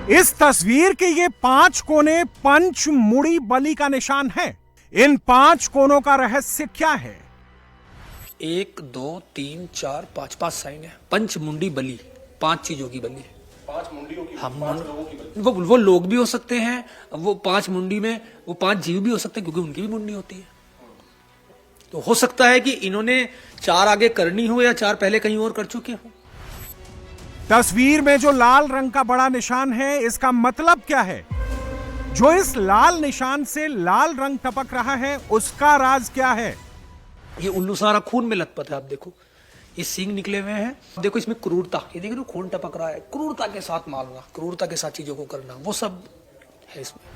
इस तस्वीर के ये 5 कोने पंचमुड़ी बलि का निशान है। इन 5 कोनों का रहस्य क्या है? 1 2 3 4 5 साइन है। पंचमुंडी बलि, 5 चीजों की बलि, 5 मुंडियों की, हम 5 लोगों की बलि। वो लोग भी हो सकते हैं, वो 5 मुंडी में वो 5 जीव भी हो सकते हैं, क्योंकि उनकी भी मुंडी होती है। तो हो सकता है कि इन्होंने 4 आगे करनी हो या 4 पहले कहीं और कर चुके हो। तस्वीर में जो लाल रंग का बड़ा निशान है, इसका मतलब क्या है? जो इस लाल निशान से लाल रंग टपक रहा है, उसका राज क्या है? ये उल्लू सारा खून में लथपथ है। आप देखो, ये सींग निकले हुए हैं। देखो इसमें क्रूरता, ये देखो तो खून टपक रहा है। क्रूरता के साथ मारना, क्रूरता के साथ चीजों को करना, वो सब है इसमें।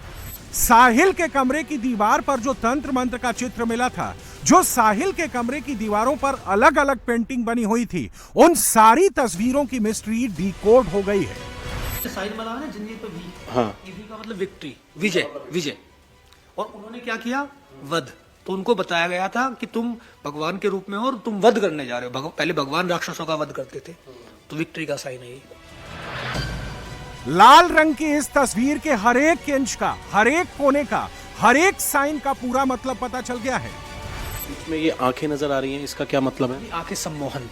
साहिल के कमरे की दीवार पर जो तंत्र मंत्र का चित्र मिला था, जो साहिल के कमरे की दीवारों पर अलग अलग पेंटिंग बनी हुई थी, उन सारी तस्वीरों की मिस्ट्री डिकोड हो गई है। साइन बना है जिंदगी पे वी, हाँ। वी का मतलब विक्ट्री, विजय, विजय। और उन्होंने क्या किया? वध। तो उनको बताया गया था कि तुम भगवान के रूप में हो और तुम वध करने जा रहे हो। पहले भगवान राक्षसों का वध करते थे, तो विक्ट्री का साइन है ये। लाल रंग की इस तस्वीर के हर एक इंच का, हर एक कोने का, हर एक साइन का पूरा मतलब पता चल गया है। इसमें ये आंखें नजर आ रही हैं, इसका क्या मतलब है? आंखें सम्मोहन।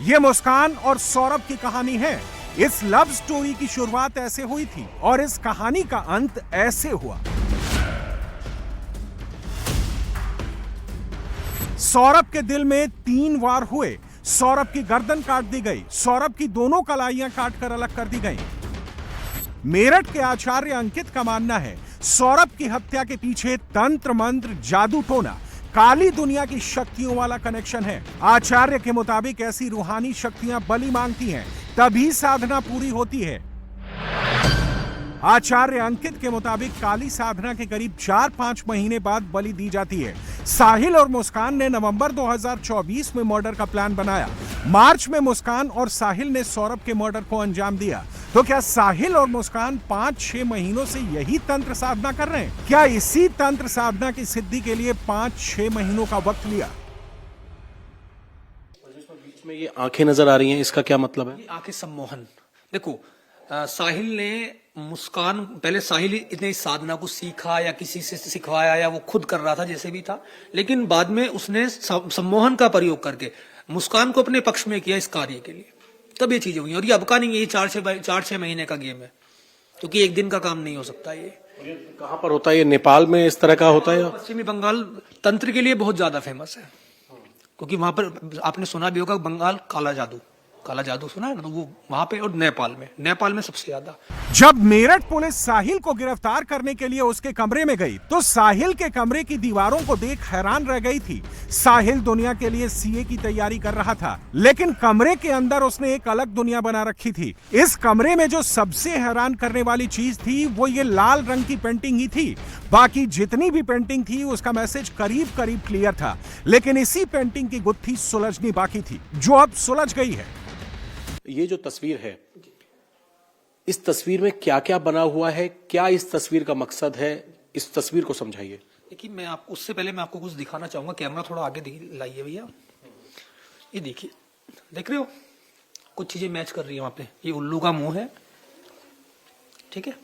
ये मुस्कान और सौरभ की कहानी है। इस लव स्टोरी की शुरुआत ऐसे हुई थी और इस कहानी का अंत ऐसे हुआ। सौरभ के दिल में 3 वार हुए। सौरभ की गर्दन काट दी गई, सौरभ की दोनों कलाइयां काटकर अलग कर दी गईं। मेरठ के आचार्य अंकित का मानना है, सौरभ की हत्या के पीछे तंत्र मंत्र, जादू टोना, काली दुनिया की शक्तियों वाला कनेक्शन है। आचार्य के मुताबिक ऐसी रूहानी शक्तियां बलि मांगती हैं, तभी साधना पूरी होती है। आचार्य अंकित के मुताबिक काली साधना के करीब 4-5 महीने बाद बलि दी जाती है। साहिल और मुस्कान ने नवंबर 2024 में मर्डर का प्लान बनाया। मार्च में मुस्कान और साहिल ने सौरभ के मर्डर को अंजाम दिया। तो क्या साहिल और मुस्कान 5-6 महीनों से यही तंत्र साधना कर रहे हैं? क्या इसी तंत्र साधना की सिद्धि के लिए 5-6 महीनों का वक्त लिया? बीच में ये आंखें नजर आ रही हैं, इसका क्या मतलब है? ये आंखें सम्मोहन। देखो, साहिल ने मुस्कान, पहले साहिल इतने इस साधना को सीखा या किसी से सिखवाया या वो खुद कर रहा था, जैसे भी था, लेकिन बाद में उसने सम्मोहन का प्रयोग करके मुस्कान को अपने पक्ष में किया इस कार्य के लिए। तब ये चीजें हुई। और ये अब का नहीं है, ये 4-6 महीने का गेम है, क्योंकि एक दिन का काम नहीं हो सकता। ये कहाँ पर होता है? ये नेपाल में इस तरह का होता है? पश्चिमी बंगाल तंत्र के लिए बहुत ज्यादा फेमस है, क्योंकि वहां पर आपने सुना भी होगा, बंगाल काला जादू सुना है ना, तो वो वहां पे। और नेपाल में सबसे ज्यादा। जब मेरठ पुलिस साहिल को गिरफ्तार करने के लिए उसके कमरे में गई, तो साहिल के कमरे की दीवारों को देख हैरान रह गई थी। साहिल दुनिया के लिए सीए की तैयारी कर रहा था, लेकिन कमरे के अंदर उसने एक अलग दुनिया बना रखी थी। इस कमरे में जो सबसे हैरान करने वाली चीज थी, वो ये लाल रंग की पेंटिंग ही थी। बाकी जितनी भी पेंटिंग थी, उसका मैसेज करीब करीब क्लियर था, लेकिन इसी पेंटिंग की गुत्थी सुलझनी बाकी थी, जो अब सुलझ गई है। ये जो तस्वीर है, इस तस्वीर में क्या क्या बना हुआ है? क्या इस तस्वीर का मकसद है? इस तस्वीर को समझाइए। देखिए, मैं आपको उससे पहले मैं आपको कुछ दिखाना चाहूंगा। कैमरा थोड़ा आगे लाइए भैया। ये देखिए, देख रहे हो, कुछ चीजें मैच कर रही है वहां पे। ये उल्लू का मुंह है, ठीक है,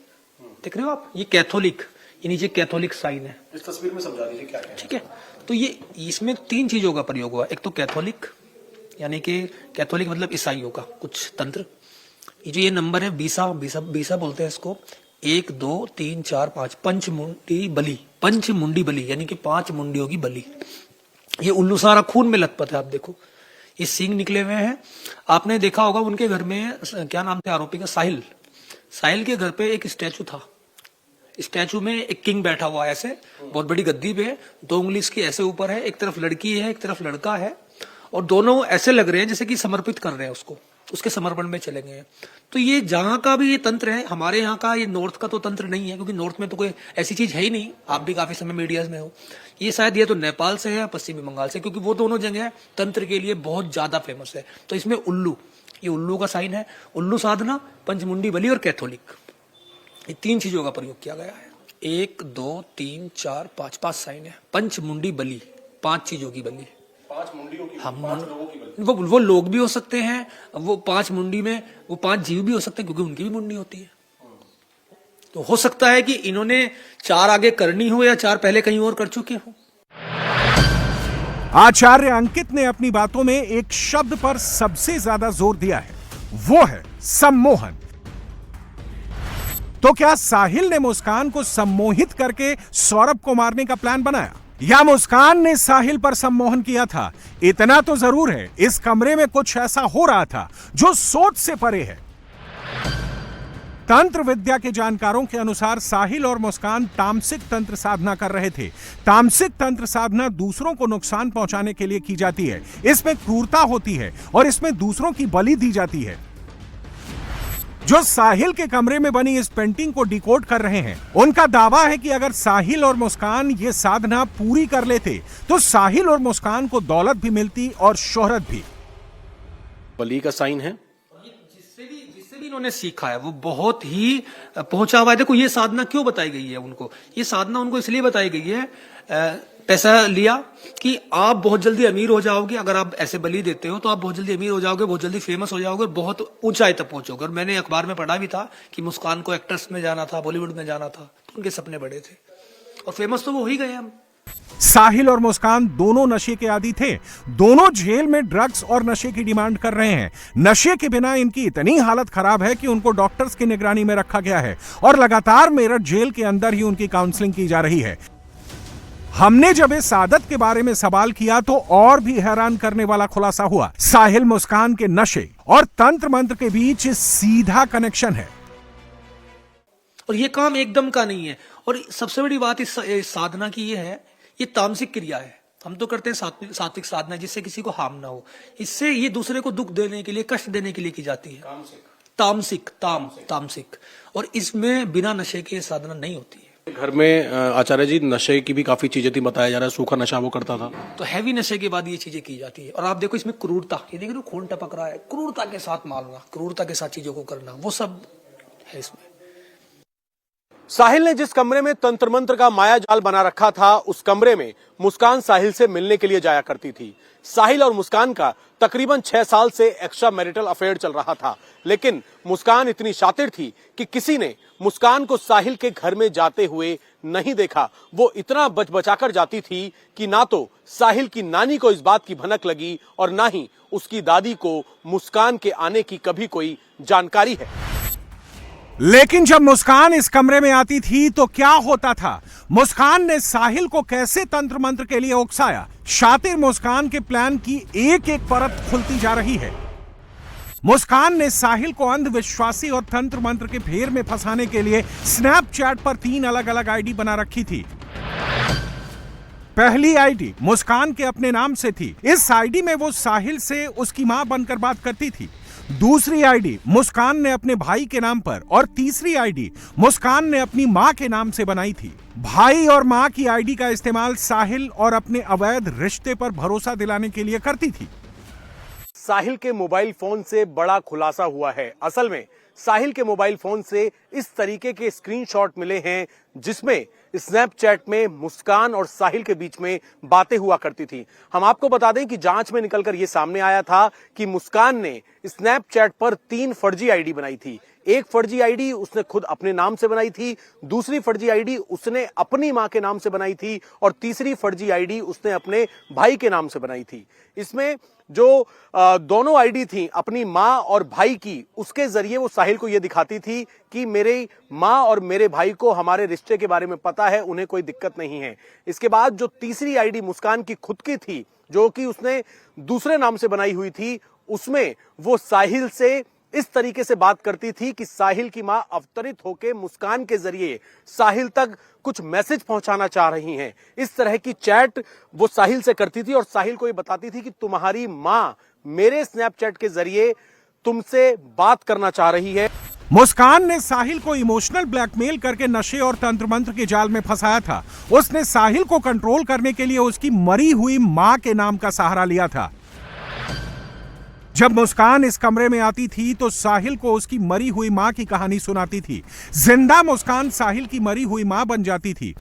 देख रहे हो आप। ये कैथोलिक, ये नीचे कैथोलिक साइन है। इस तस्वीर में समझा दीजिए क्या है। ठीक है, तो ये इसमें 3 चीजों का प्रयोग हुआ। एक तो कैथोलिक, यानी कि कैथोलिक मतलब ईसाइयों का कुछ तंत्र। ये नंबर है बीसा बोलते हैं इसको। 1 2 3 4 5 पंचमुंडी बलि, यानी कि 5 मुंडियों की बलि। ये उल्लू सारा खून में लथपथ है। आप देखो, ये सींग निकले हुए हैं। आपने देखा होगा उनके घर में, क्या नाम थे आरोपी का? साहिल के घर पे एक स्टैचू था। स्टैचू में एक किंग बैठा हुआ है, ऐसे बहुत बड़ी गद्दी पे, 2 उंगली इसकी ऐसे ऊपर है। एक तरफ लड़की है, एक तरफ लड़का है, और दोनों ऐसे लग रहे हैं जैसे कि समर्पित कर रहे हैं उसको, उसके समर्पण में चले गए हैं। तो ये जहां का भी ये तंत्र है, हमारे यहाँ का, ये नॉर्थ का तो तंत्र नहीं है, क्योंकि नॉर्थ में तो कोई ऐसी चीज है ही नहीं। आप भी काफी समय मीडिया में हो। ये शायद ये तो नेपाल से है, पश्चिमी बंगाल से, क्योंकि वो दोनों जगह तंत्र के लिए बहुत ज्यादा फेमस है। तो इसमें उल्लू, ये उल्लू का साइन है। उल्लू साधना, पंचमुंडी बलि और कैथोलिक, ये 3 चीजों का प्रयोग किया गया है। 1 2 3 4 5 साइन है। पंचमुंडी बलि, 5 चीजों की बलि, 5 मुंडियों की, हम 5 लोगों की बलि। वो लोग भी हो सकते हैं, वो 5 मुंडी में वो 5 जीव भी हो सकते हैं, क्योंकि उनकी भी मुंडी होती है। तो हो सकता है कि इन्होंने 4 आगे करनी हो या 4 पहले कहीं और कर चुके हो। आचार्य अंकित ने अपनी बातों में एक शब्द पर सबसे ज्यादा जोर दिया है, वो है सम्मोहन। तो क्या साहिल ने मुस्कान को सम्मोहित करके सौरभ को मारने का प्लान बनाया, या मुस्कान ने साहिल पर सम्मोहन किया था? इतना तो जरूर है, इस कमरे में कुछ ऐसा हो रहा था जो सोच से परे है। तंत्र विद्या के जानकारों के अनुसार साहिल और मुस्कान तामसिक तंत्र साधना कर रहे थे। तामसिक तंत्र साधना दूसरों को नुकसान पहुंचाने के लिए की जाती है। इसमें क्रूरता होती है और इसमें दूसरों की बलि दी जाती है। जो साहिल के कमरे में बनी इस पेंटिंग को डिकोड कर रहे हैं, उनका दावा है कि अगर साहिल और मुस्कान ये साधना पूरी कर लेते तो साहिल और मुस्कान को दौलत भी मिलती और शोहरत भी। बलि का साइन है। जिससे भी इन्होंने सीखा है वो बहुत ही पहुंचा हुआ है। देखो ये साधना क्यों बताई गई है उनको, ये साधना उनको इसलिए बताई गई है, पैसा लिया कि आप बहुत जल्दी अमीर हो जाओगे, अगर आप ऐसे बलि देते हो तो आप बहुत जल्दी अमीर हो जाओगे, बहुत जल्दी फेमस हो जाओगे, बहुत ऊंचाई तक पहुंचोगे। और मैंने अखबार में पढ़ा भी था कि मुस्कान को एक्ट्रेस में जाना था, बॉलीवुड में जाना था, तो उनके सपने बड़े थे और फेमस तो वो हो ही गए हम। साहिल और मुस्कान दोनों नशे के आदी थे। दोनों जेल में ड्रग्स और नशे की डिमांड कर रहे हैं। नशे के बिना इनकी इतनी हालत खराब है कि उनको डॉक्टर्स की निगरानी में रखा गया है और लगातार मेरठ जेल के अंदर ही उनकी काउंसलिंग की जा रही है। हमने जब इस आदत के बारे में सवाल किया तो और भी हैरान करने वाला खुलासा हुआ। साहिल मुस्कान के नशे और तंत्र मंत्र के बीच सीधा कनेक्शन है और ये काम एकदम का नहीं है। और सबसे बड़ी बात इस साधना की ये है, ये तामसिक क्रिया है। हम तो करते हैं सात्विक साधना जिससे किसी को हार्म ना हो। इससे ये दूसरे को दुख देने के लिए, कष्ट देने के लिए की जाती है। तामसिक। और इसमें बिना नशे के साधना नहीं होती है। घर में आचार्य जी नशे की भी काफी चीजें थी, बताया जा रहा है सूखा नशा वो करता था, तो हैवी नशे के बाद ये चीजें की जाती है। और आप देखो इसमें क्रूरता, ये देखो खून टपक रहा है, क्रूरता के साथ मारना, क्रूरता के साथ चीजों को करना, वो सब है इसमें। साहिल ने जिस कमरे में तंत्र मंत्र का माया जाल बना रखा था, उस कमरे में मुस्कान साहिल से मिलने के लिए जाया करती थी। साहिल और मुस्कान का तकरीबन 6 साल से एक्स्ट्रा मैरिटल अफेयर चल रहा था, लेकिन मुस्कान इतनी शातिर थी कि किसी ने मुस्कान को साहिल के घर में जाते हुए नहीं देखा। वो इतना बचबचाकर जाती थी कि ना तो साहिल की नानी को इस बात की भनक लगी और ना ही उसकी दादी को मुस्कान के आने की कभी कोई जानकारी है। लेकिन जब मुस्कान इस कमरे में आती थी तो क्या होता था? मुस्कान ने साहिल को कैसे तंत्र मंत्र के लिए उकसाया? शातिर मुस्कान के प्लान की एक एक परत खुलती जा रही है। मुस्कान ने साहिल को अंधविश्वासी और तंत्र मंत्र के फेर में फंसाने के लिए स्नैपचैट पर 3 अलग अलग आईडी बना रखी थी। पहली आईडी मुस्कान के अपने नाम से थी। इस आईडी में वो साहिल से उसकी मां बनकर बात करती थी। दूसरी आईडी मुस्कान ने अपने भाई के नाम पर और तीसरी आईडी मुस्कान ने अपनी मां के नाम से बनाई थी। भाई और मां की आईडी का इस्तेमाल साहिल और अपने अवैध रिश्ते पर भरोसा दिलाने के लिए करती थी। साहिल के मोबाइल फोन से बड़ा खुलासा हुआ है। असल में साहिल के मोबाइल फोन से इस तरीके के स्क्रीनशॉट मिले हैं जिसमें स्नैपचैट में मुस्कान और साहिल के बीच में बातें हुआ करती थी। हम आपको बता दें कि जांच में निकलकर यह सामने आया था कि मुस्कान ने स्नैपचैट पर 3 फर्जी आईडी बनाई थी। एक फर्जी आईडी उसने खुद अपने नाम से बनाई थी, दूसरी फर्जी आईडी उसने अपनी मां के नाम से बनाई थी और तीसरी फर्जी आईडी उसने अपने भाई के नाम से बनाई थी। इसमें जो दोनों आईडी थी अपनी मां और भाई की, उसके जरिए वो साहिल को यह दिखाती थी कि मेरे मां और मेरे भाई को हमारे रिश्ते के बारे में पता है, उन्हें कोई दिक्कत नहीं है। इसके बाद जो तीसरी आईडी मुस्कान की खुद की थी, जो कि उसने दूसरे नाम से बनाई हुई थी, उसमें वो साहिल से इस तरीके से बात करती थी कि साहिल की मां अवतरित होकर मुस्कान के जरिए साहिल तक कुछ मैसेज पहुंचाना चाह रही हैं। इस तरह की चैट वो साहिल से करती थी और साहिल को ये बताती थी कि तुम्हारी मां मेरे स्नैपचैट के जरिए तुमसे बात करना चाह रही है। मुस्कान ने साहिल को इमोशनल ब्लैकमेल करके नशे और तंत्र मंत्र के जाल में फंसाया था। उसने साहिल को कंट्रोल करने के लिए उसकी मरी हुई मां के नाम का सहारा लिया था। जब मुस्कान इस कमरे में आती थी तो साहिल को उसकी मरी हुई मां की कहानी सुनाती थी। जिंदा मुस्कान साहिल की मरी हुई मां बन जाती थी।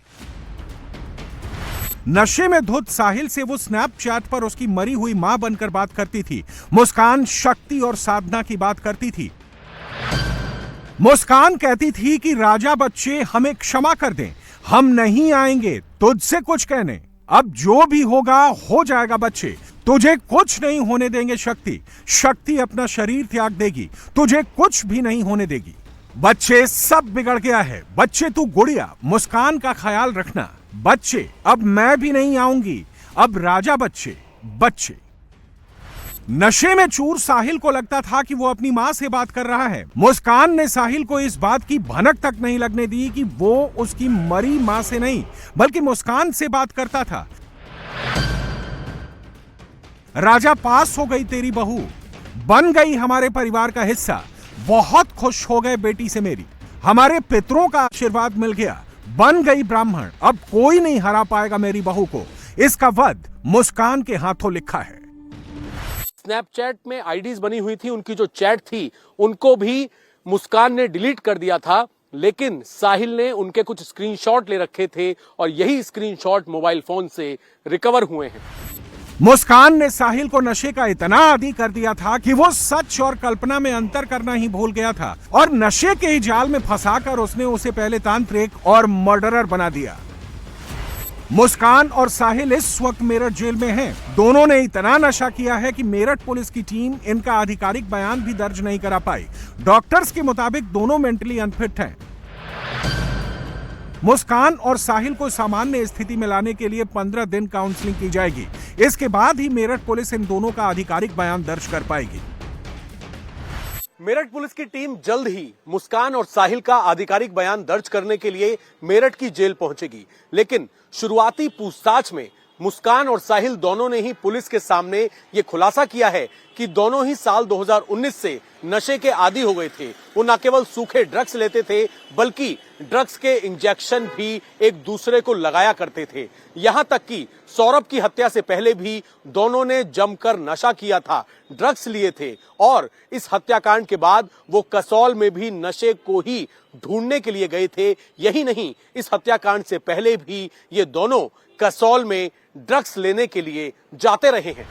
नशे में धुत साहिल से वो स्नैपचैट पर उसकी मरी हुई मां बनकर बात करती थी। मुस्कान शक्ति और साधना की बात करती थी। मुस्कान कहती थी कि राजा बच्चे हमें क्षमा कर दें, हम नहीं आएंगे तुझसे कुछ कहने। अब जो भी होगा हो जाएगा बच्चे, तुझे कुछ नहीं होने देंगे शक्ति। शक्ति अपना शरीर त्याग देगी, तुझे कुछ भी नहीं होने देगी। बच्चे सब बिगड़ गया है, बच्चे तू गुड़िया मुस्कान का ख्याल रखना। बच्चे अब मैं भी नहीं आऊंगी, अब राजा बच्चे बच्चे। नशे में चूर साहिल को लगता था कि वो अपनी मां से बात कर रहा है। मुस्कान ने साहिल को इस बात की भनक तक नहीं लगने दी कि वो उसकी मरी मां से नहीं बल्कि मुस्कान से बात करता था। राजा पास हो गई तेरी बहू, बन गई हमारे परिवार का हिस्सा, बहुत खुश हो गए बेटी से मेरी, हमारे पितरों का आशीर्वाद मिल गया, बन गई ब्राह्मण, अब कोई नहीं हरा पाएगा मेरी बहू को। इसका वध मुस्कान के हाथों लिखा है। स्नैपचैट में आईडीज बनी हुई थी, उनकी जो चैट थी उनको भी मुस्कान ने डिलीट कर दिया था, लेकिन साहिल ने उनके कुछ स्क्रीनशॉट ले रखे थे और यही स्क्रीनशॉट मोबाइल फोन से रिकवर हुए हैं। मुस्कान ने साहिल को नशे का इतना आदी कर दिया था कि वो सच और कल्पना में अंतर करना ही भूल गया था और नशे के ही जाल में फंसाकर उसने उसे पहले तांत्रिक और मर्डरर बना दिया। मुस्कान और साहिल इस वक्त मेरठ जेल में हैं। दोनों ने इतना नशा किया है कि मेरठ पुलिस की टीम इनका आधिकारिक बयान भी दर्ज नहीं करा पाई। डॉक्टर्स के मुताबिक दोनों मेंटली अनफिट हैं। मुस्कान और साहिल को सामान्य स्थिति में लाने के लिए 15 दिन काउंसलिंग की जाएगी। इसके बाद ही मेरठ पुलिस इन दोनों का आधिकारिक बयान दर्ज कर पाएगी। मेरठ पुलिस की टीम जल्द ही मुस्कान और साहिल का आधिकारिक बयान दर्ज करने के लिए मेरठ की जेल पहुंचेगी, लेकिन शुरुआती पूछताछ में मुस्कान और साहिल दोनों ने ही पुलिस के सामने ये खुलासा किया है कि दोनों ही साल 2019 से नशे के आदी हो गए थे। वो न केवल सूखे ड्रग्स लेते थे बल्कि ड्रग्स के इंजेक्शन भी एक दूसरे को लगाया करते थे। यहां तक कि सौरभ की हत्या से पहले भी दोनों ने जमकर नशा किया था, ड्रग्स लिए थे और इस हत्याकांड के बाद वो कसौल में भी नशे को ही ढूंढने के लिए गए थे। यही नहीं, इस हत्याकांड से पहले भी ये दोनों कसौल में ड्रग्स लेने के लिए जाते रहे हैं।